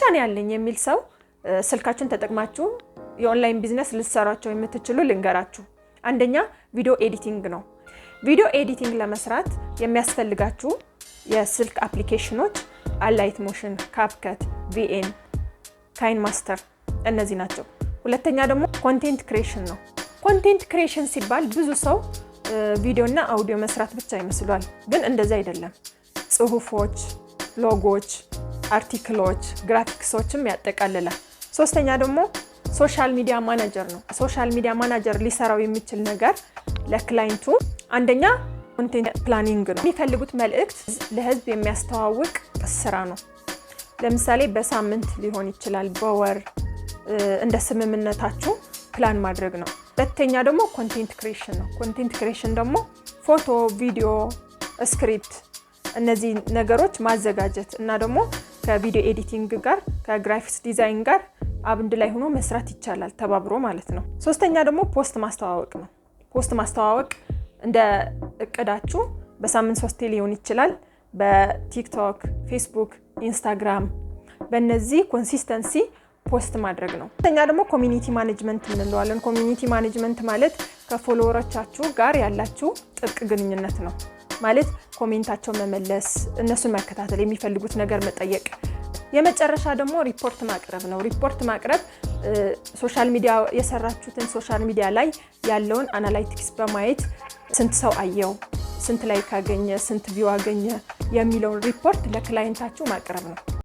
ነው ያለኝ የሚል ሰው ስልካችሁን ተጠቅማችሁ የኦንላይን ቢዝነስ ልትሰራቸው የምትችሉ ልንገራችሁ። አንደኛ ቪዲዮ ኤዲቲንግ ነው። ቪዲዮ ኤዲቲንግ ለመስራት የሚያስፈልጋችሁ የስልክ አፕሊኬሽኖች አላይት ሞሽን፣ ካፕከት፣ ቪኤን፣ ካይን ማስተር እነዚህ ናቸው። ሁለተኛ ደግሞ ኮንቴንት ክሬሽን ነው። ኮንቴንት ክሬሽን ሲባል ብዙ ሰው ቪዲዮና አውዲዮ መስራት ብቻ ይመስሏል፣ ግን እንደዛ አይደለም። ጽሁፎች፣ ሎጎች፣ አርቲክሎች፣ ግራፊክሶችም ያጠቃልላል። ሶስተኛ ደግሞ ሶሻል ሚዲያ ማናጀር ነው። ሶሻል ሚዲያ ማናጀር ሊሰራው የሚችል ነገር ለክላይንቱ አንደኛ ኮንቴንት ፕላኒንግ ነው። የሚፈልጉት መልእክት ለህዝብ የሚያስተዋውቅ ስራ ነው። ለምሳሌ በሳምንት ሊሆን ይችላል፣ በወር እንደ ስምምነታችሁ ፕላን ማድረግ ነው። ሁለተኛ ደግሞ ኮንቴንት ክሬሽን ነው። ኮንቴንት ክሬሽን ደግሞ ፎቶ፣ ቪዲዮ፣ ስክሪፕት እነዚህ ነገሮች ማዘጋጀት እና ደግሞ ከቪዲዮ ኤዲቲንግ ጋር ከግራፊክስ ዲዛይን ጋር አንድ ላይ ሆኖ መስራት ይቻላል፣ ተባብሮ ማለት ነው። ሶስተኛ ደግሞ ፖስት ማስተዋወቅ ነው። ፖስት ማስተዋወቅ እንደ እቅዳችሁ በሳምንት 3 ሊሆን ይችላል፣ በቲክቶክ፣ ፌስቡክ፣ ኢንስታግራም በእነዚህ ኮንሲስተንሲ ፖስት ማድረግ ነው። ሶስተኛ ደግሞ ኮሚኒቲ ማኔጅመንት እንለዋለን። ኮሚኒቲ ማኔጅመንት ማለት ከፎሎወሮቻችሁ ጋር ያላችሁ ጥብቅ ግንኙነት ነው። ማለት ኮሜንታቸው መመለስ፣ እነሱን መከታተል፣ የሚፈልጉት ነገር መጠየቅ። የመጨረሻ ደግሞ ሪፖርት ማቅረብ ነው። ሪፖርት ማቅረብ ሶሻል ሚዲያ የሰራችሁትን ሶሻል ሚዲያ ላይ ያለውን አናላይቲክስ በማየት ስንት ሰው አየው፣ ስንት ላይክ አገኘ፣ ስንት ቪው አገኘ የሚለውን ሪፖርት ለክላይንታችሁ ማቅረብ ነው።